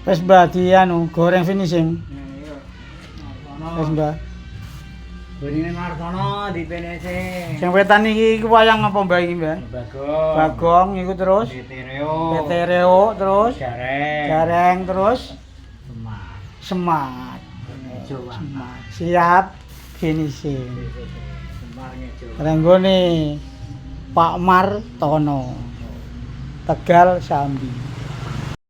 Wes Mbak di anu goreng finishing. Iya. Wes Mbak. Gorengnya Martono di PNC. Sing wetan iki wayang apa Mbak iki Mbak? Bagong. Bagong iku terus. Petereo. Petereo terus. Gareng. Gareng terus. Semak. Semat. Coba. Semat. Siap finishing. Semarnya coba. Renggone Pak Martono. Tegal Sambi.